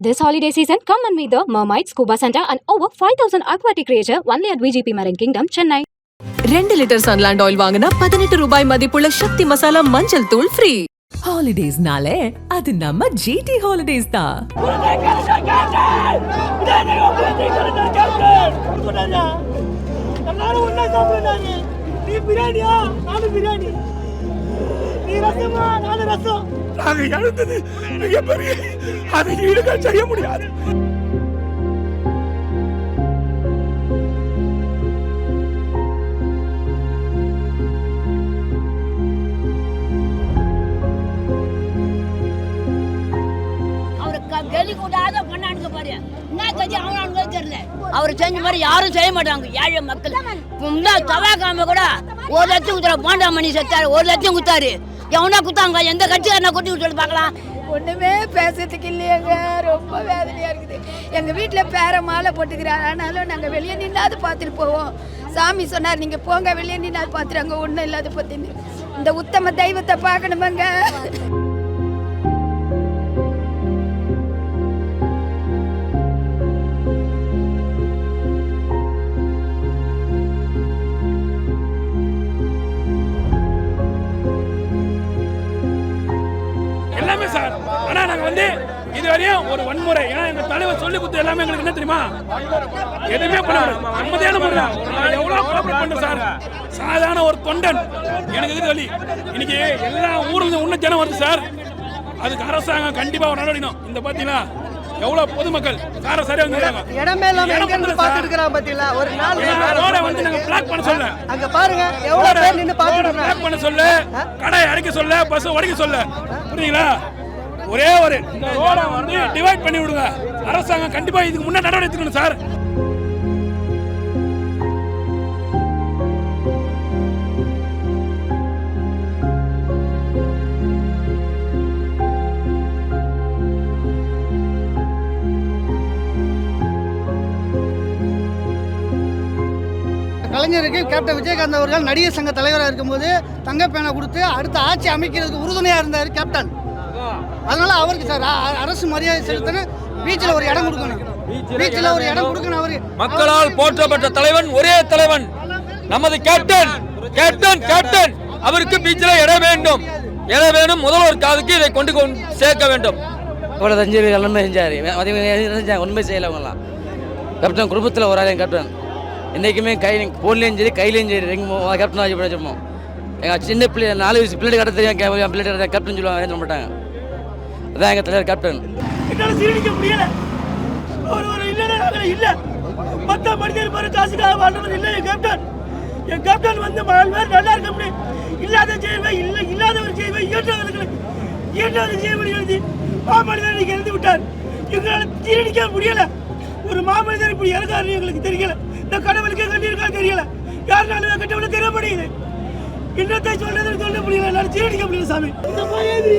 This holiday season, come and meet the Mermaid Scuba Center and over 5,000 aquatic creature only at VGP Marine Kingdom, Chennai. 2 litre Sunland oil வாங்கினா 18 ரூபாய் மதிப்புள்ள சக்தி மசாலா மஞ்சள் தூள் free. ஹாலிடேஸ்னாலே அது நம்ம ஜிடி ஹாலிடேஸ் தான். எல்லாரும் ஒண்ணா சாப்பிடுறாங்க. நீ பிரியாணியா? நானும் பிரியாணி. நீ ரசமா? நானும் ரசம். நாங்க எழுந்தது மிகப்பெரிய அதை ஈடுகள் செய்ய முடியாது. அவர் செஞ்ச மாதிரி யாரும் செய்ய மாட்டாங்க. ஏழை மக்கள் தவாக்காம கூட 1 லட்சம் குத்துற போண்டாமணி செத்தாரு, 1 லட்சம் குத்தாரு. எவனா குத்தாங்க? எந்த கட்சிக்காரனா கொட்டி விட்டு பார்க்கலாம். ஒண்ணுமே பேசுறதுக்கு இல்லையங்க. ரொம்ப வேதனையா இருக்குது. எங்க வீட்டுல பேர மாலை போட்டுக்கிறாங்க. ஆனாலும் நாங்க வெளியே நின்னாது பார்த்துட்டு போவோம். சாமி சொன்னார், நீங்க போங்க வெளியே நின்னாது பார்த்துட்டு. அங்க ஒண்ணும் இல்லாத பத்தின்னு இந்த உத்தம தெய்வத்தை பார்க்கணுமாங்க. எல்லாமே சார். ஆனா நாங்க இதுவரையும் ஒரு வன்முறை, ஏன்னா எங்க தலைவர் சொல்லி கொடுத்து எல்லாமே எங்களுக்கு என்ன தெரியுமா, எதுவுமே பண்ண அமைதியான முறை. எவ்வளவு கோஆபரேட் பண்ண சார். சாதாரண ஒரு தொண்டன் எனக்கு இது வழி. இன்னைக்கு எல்லா ஊர்ல உன்ன ஜனம் வருது சார். அதுக்கு அரசாங்கம் கண்டிப்பா ஒரு நடவடிக்கணும். இந்த பாத்தீங்களா எவ்வளவு பொதுமக்கள் கார சரியா வந்துறாங்க. இடமே இல்லாம எங்க இருந்து பாத்துட்டு இருக்கறாங்க பாத்தீங்களா. ஒரு நாள் ரோட நாங்க பிளாக் பண்ண சொல்ல, அங்க பாருங்க எவ்வளவு பேர் நின்னு பாத்துட்டு இருக்காங்க. பிளாக் பண்ண சொல்ல, கடை அடைக்க சொல்ல, பஸ் உடைக்க சொல்ல, புரியுங்களா? ஒரே ஒரு இந்த ரோட டிவைட் பண்ணி விடுங்க. அரசாங்கம் கண்டிப்பா இதுக்கு முன்னாடி நடவடிக்கை எடுக்கணும் சார். கலைஞருக்கு கேப்டன் விஜயகாந்த் அவர்கள் நடிகர் சங்க தலைவராக இருக்கும்போது தங்கப்பேனை கொடுத்து அடுத்த ஆட்சி அமைக்கிறதுக்கு உறுதுணையாக இருந்தார் கேப்டன். அதனால அவருக்கு சார் அரசு மரியாதை செலுத்தணும். பீச்சில் ஒரு இடம் கொடுக்கணும். பீச்சில் ஒரு இடம் கொடுக்கணும். அவரு மக்களால் போற்றப்பட்ட தலைவன், ஒரே தலைவன் நமது கேப்டன். கேப்டன் கேப்டன் அவருக்கு பீச்சில் இடம் வேண்டும். இடம் வேணும். முதல்வர் காதுக்கு இதை கொண்டு சேர்க்க வேண்டும். அவ்வளோ தஞ்சை எல்லாமே செஞ்சார். உண்மை செய்யலவங்களாம். கேப்டன் குடும்பத்தில் ஒரு ஆள் கேப்டன். என்றைக்குமே போன்லேயும் சரி கையிலையும் சரி எங்கள் கேப்டன் ஆகி வச்சிருப்போம். எங்கள் சின்ன பிள்ளை 4 வயசு பிள்ளைட்டு கட்ட தெரியும். என் பிள்ளைட்டு கேப்டன் சொல்லுவாங்க, சொல்ல மாட்டாங்க. அதான் எங்கள் தலைவர் கேப்டன். என்னால் சீரழிக்க முடியல. ஒரு இல்லைன்னா இல்லை. மற்ற மனிதர் மாதிரி காசுக்காக வாழ்றது இல்லை என் கேப்டன். என் கேப்டன் 4 பேர் நல்லா இருக்க முடியும். இல்லாத செய்வேன், இல்லாதவர் செய்வேன், இயற்றவர்கள் செய்ய முடியாது. மாமனிதர் இன்னைக்கு இறந்து விட்டார். எங்களால் சீரழிக்க முடியல. ஒரு மாமனிதர் இப்படி இறக்காரு எங்களுக்கு தெரியல. இந்த கடவுளுக்கு கண்டிருக்கா தெரியல. யாருனாலும் கட்டவில்லை தெரிய முடியுது. என்னத்தை சொல்றதுன்னு சொல்ல முடியல. என்னால சீரழிக்க முடியல சாமி. இந்த பையன்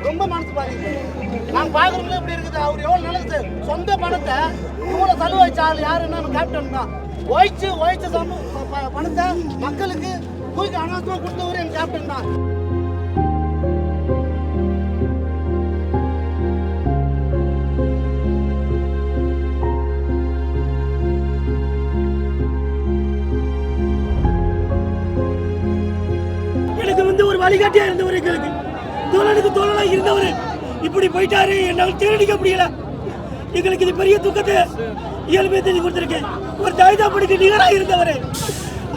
ரொம்ப மனசு பாதிக்குது. நான் பார்க்குறவங்களே இப்படி இருக்குது. அவர் எவ்வளோ நல்லது. சொந்த பணத்தை இவ்வளோ செலவழிச்சால் யாருன்னா கேப்டன் தான். ஒழிச்ச பணத்தை மக்களுக்கு தூக்கி அனாவசியமாக கொடுத்தவர் என் கேப்டன் தான். எனக்கு ஒரு வழிகாட்டியா இருந்தவர், எங்களுக்கு தோழனுக்கு தோழனாக இருந்தவர் இப்படி போயிட்டாரு. என்னால் தேடிக்க முடியல. எங்களுக்கு இது பெரிய துக்கத்தை இயல்பே தெரிஞ்சு கொடுத்துருக்கேன். ஒரு தாய்தாப்படிக்கு நிகராக இருந்தவர்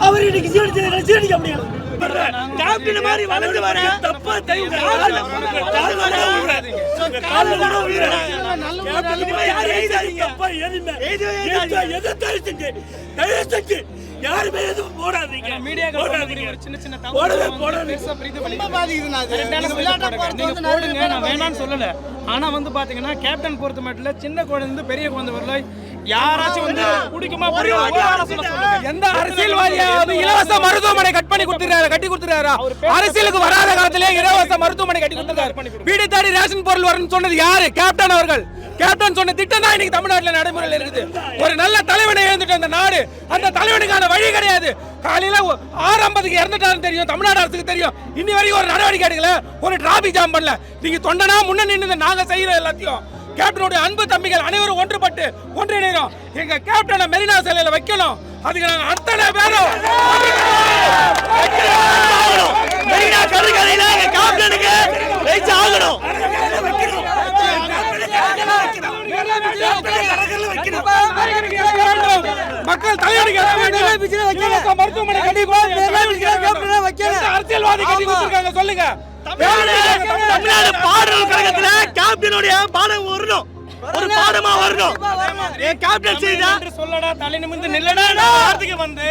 அவர் இன்னைக்கு சீரடிக்க முடியல. கேப்டன் மாதிரி வளர்ந்து வர தப்பா யாருமே எதுவும் போடாதீங்க. சின்ன சின்ன வேணான்னு சொல்லல. ஆனா பாத்தீங்கன்னா கேப்டன் பொறுத்த மட்டும் சின்ன குழந்தை பெரிய குழந்தை வரல யாராச்சும் வந்து குடிக்குமா எந்த அரசியல்வாதியாவது இலவச மருத்துவமனை கட்டி கொடுத்துறாரா? அரசியலுக்கு வராத காலத்திலே இலவச மருத்துவமனை கட்டி கொடுத்துருக்காரு. வீடு தேடி ரேஷன் பொருள் வரும்னு சொன்னது யாரு? கேப்டன் அவர்கள். கேப்டன் சொன்ன திட்டம் தான் இன்னைக்கு தமிழ்நாட்டில் நடைமுறையில் இருக்குது. ஒரு நல்ல தலைவனை இழந்துட்டு அந்த நாடு, அந்த தலைவனுக்கான வழி கிடையாது. காலையில 6:50க்கு இறந்துட்டாருன்னு தெரியும், தமிழ்நாடு அரசுக்கு தெரியும். இன்னி வரைக்கும் ஒரு நடவடிக்கை எடுக்கல, ஒரு டிராபிக் ஜாம் பண்ணல. நீங்க தொண்டனா முன்ன நின்று நாங்க செய்யற எல்லாத்தையும் கேப்டனுடைய அன்பு தம்பிகள் அனைவரும் ஒன்றுபட்டு ஒன்றிணைறோம். எங்க கேப்டனை மெரினா சிலையில வைக்கணும். அதுக்கு நாங்க அத்தனை பேரும் மெரினா கடற்கரையில கேப்டனுக்கு வச்சு ஆகணும். மக்கள் தலைவனுக்கு மருத்துவமனை அரசியல்வாதி கட்டி கொடுத்திருக்காங்க. சொல்லுங்க, தமிழ்நாடு பாடல் கழகத்துல கேப்டனுடைய பாடம் வரணும், ஒரு பாடமா வரணும். கேப்டன் செய்தா சொல்லடா, தலை நிமிர்ந்து நில்லடா வார்த்தைக்கு வந்து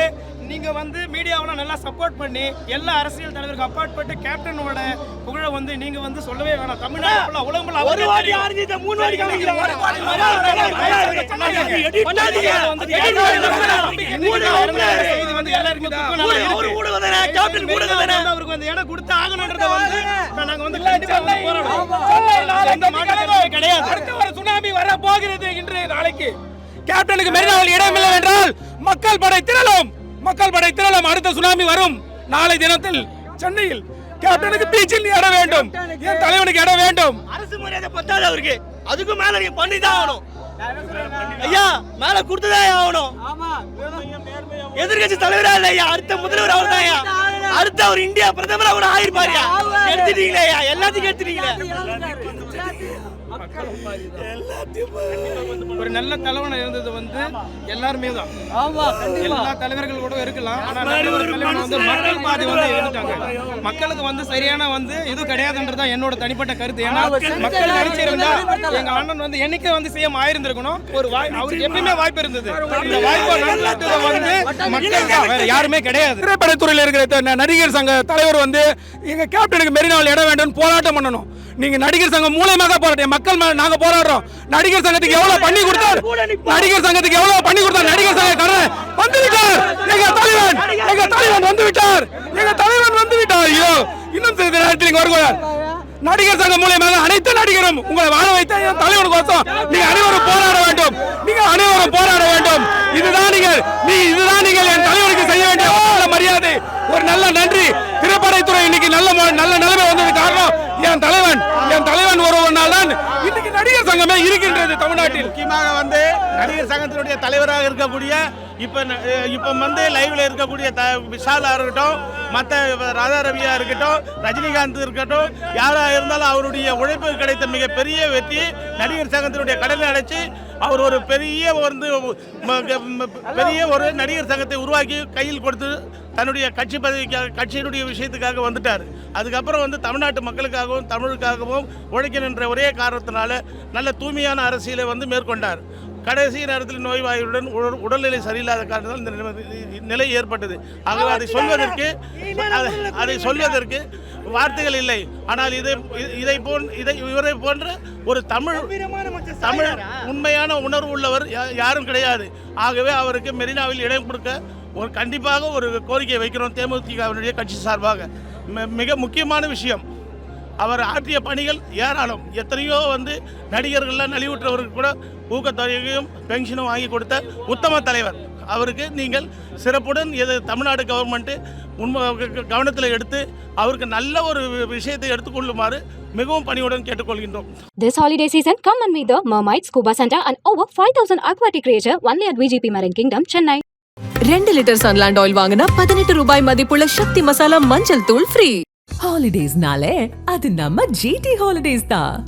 நீங்க வந்து மீடியாவுல நல்லா சப்போர்ட் பண்ணி எல்லா அரசியல் தலைவருக்கு அப்பாற்பட்டு கேப்டனோட புகழ வந்து நீங்க வந்து சொல்லவே வேணாம். தமிழ்நாடு ஃபுல்லா உலகம் ஃபுல்லா ஒரு வாட்டி ஆர்ஜித 3 வாட்டி காமிக்கிறாங்க. இது வந்து எல்லாருக்கும் ஒரு ஊடகதானே கேப்டன் ஊடகதானே அவருக்கு வந்து இடம் கொடுத்து ஆகணும்ன்றத வந்து நாங்க வந்து கண்டிப்பா வந்து போராடுவோம். எந்த மாற்றமும் கிடையாது. அடுத்த ஒரு சுனாமி வர போகிறது. இன்று நாளைக்கு கேப்டனுக்கு மெரினாவில் இடம் இல்லை என்றால் மக்கள் படை திரளும். மக்கள் படை திரளும். அடுத்த சுனாமி வரும். நாளை தினத்தில் சென்னையில் கேப்டனுக்கு பீச்சில் இடம் வேண்டும், என் தலைவனுக்கு இடம் வேண்டும். அரசு மரியாதை பத்தாது அவருக்கு, அதுக்கு மேல நீங்க பண்ணிதான் ஆகணும் ஐயா, மேல கொடுத்துதான் ஆகணும். எதிர்கட்சி தலைவரா இல்ல ஐயா, அடுத்த முதல்வர் அவர் தான் ஐயா, அடுத்த அவர் இந்தியா பிரதமரா கூட ஆயிருப்பாரு. எடுத்துட்டீங்களே ஐயா, எல்லாத்தையும் எடுத்துட்டீங்களே. ஒரு நல்ல தலைவன் இருந்தது வந்து எல்லாருமே தான். எல்லா தலைவர்கள் கூட இருக்கலாம், ஆனா தலைவன் வந்து மக்கள் பாதி வந்து இருந்துட்டாங்க. மக்களுக்கு வந்து சரியான வந்து இது கிடையாதுன்றதுதான் என்னோட தனிப்பட்ட கருத்து. ஏன்னா மக்கள் நினைச்சிருந்தா எங்க அண்ணன் வந்து என்னைக்கு வந்து சிஎம் ஆயிருந்திருக்கணும். ஒரு அவருக்கு எப்பயுமே வாய்ப்பு இருந்தது. இந்த வாய்ப்பு வந்து மக்கள் தான், வேற யாருமே கிடையாது. திரைப்படத்துறையில் இருக்கிற நடிகர் சங்க தலைவர் வந்து எங்க கேப்டனுக்கு மெரினாவில் இடம் வேண்டும் போராட்டம் பண்ணணும். நீங்க நடிகர் சங்கம் மூலமாக போராட்டம், மக்கள் நாங்க போராடுறோம். நடிகர் சங்கத்துக்கு எவ்வளவு பண்ணி கொடுத்தார், நடிகர் சங்கத்துக்கு எவ்வளவு பண்ணி கொடுத்தார். நடிகர் சங்க கடன் வந்து விட்டார். எங்க தலைவன் வந்து விட்டார். எங்க தலைவன் வந்து விட்டார். ஐயோ, இன்னும் சிறிது நேரத்தில் இங்க வருகிறார். நடிகர் சங்கம் மூலமாக அனைத்து நடிகரும் உங்களை வாழ வைத்த என் தலைவனுக்கோசம் நீங்க அனைவரும் போராட வேண்டும். நீங்க அனைவரும் போராட வேண்டும். இதுதான் நீங்கள் என் தலைவனுக்கு செய்ய வேண்டிய மரியாதை, ஒரு நல்ல நன்றி. திரைப்படத்துறை இன்னைக்கு நல்ல நிலைமை வந்தது காரணம் என் தலைவன் ஒரு நாள் தான் இன்னைக்கு நடிகர் சங்கமே இருக்கின்றது தமிழ்நாட்டில். முக்கியமாக வந்து நடிகர் சங்கத்தினுடைய தலைவராக இருக்கக்கூடிய இப்ப வந்து லைவ்ல இருக்கக்கூடிய விஷாலா இருக்கட்டும், மற்ற ராதா ரவியா இருக்கட்டும், ரஜினிகாந்த் இருக்கட்டும், யாரா இருந்தாலும் அவருடைய உழைப்பு கிடைத்த மிகப்பெரிய வெற்றி. நடிகர் சங்கத்தினுடைய கடனை அடைச்சு அவர் ஒரு பெரிய ஒரு நடிகர் சங்கத்தை உருவாக்கி கையில் கொடுத்து தன்னுடைய கட்சி பதவிக்காக, கட்சியினுடைய விஷயத்துக்காக வந்துட்டார். அதுக்கப்புறம் வந்து தமிழ்நாட்டு மக்களுக்காகவும் தமிழுக்காகவும் உழைக்கணுன்ற ஒரே காரணத்தினால நல்ல தூய்மையான அரசியலை வந்து மேற்கொண்டார். கடைசி நேரத்தில் நோய்வாயுடன் உடல்நிலை சரியில்லாத காரணத்தால் இந்த நிலை ஏற்பட்டது. ஆகவே அதை சொல்வதற்கு வார்த்தைகள் இல்லை. ஆனால் இவரை போன்ற ஒரு தமிழ் உண்மையான உணர்வு உள்ளவர் யாரும் கிடையாது. ஆகவே அவருக்கு மெரினாவில் இடம் கொடுக்க கண்டிப்பாக ஒரு கோரிக்கை வைக்கிறோம் தேமுதிகவினுடைய கட்சி சார்பாக. மிக முக்கியமான விஷயம், அவர் ஆற்றிய பணிகள் ஏராளம். எத்தனையோ வந்து நடிகர்கள்லாம் நலிவுற்றவருக்கு கூட ஊக்கத்தொகையும் பென்ஷனும் வாங்கி கொடுத்த உத்தம தலைவர். அவருக்கு நீங்கள் சிறப்புடன் தமிழ்நாடு கவர்மெண்ட் கவனத்தில் எடுத்து அவருக்கு நல்ல ஒரு விஷயத்தை எடுத்துக்கொள்ளுமாறு மிகவும் பணியுடன் கேட்டுக்கொள்கின்றோம். This holiday season, come and meet the Mermaid Scuba Center and over 5,000 aquatic creature only at VGP Marine Kingdom, Chennai. 2 litre Sunland oil வாங்கினா 18 ரூபாய் மதிப்புள்ள சக்தி மசாலா மஞ்சள் தூள் ஃப்ரீ. ஹாலிடேஸ்னாலே அது நம்ம GT ஹாலிடேஸ் தான்.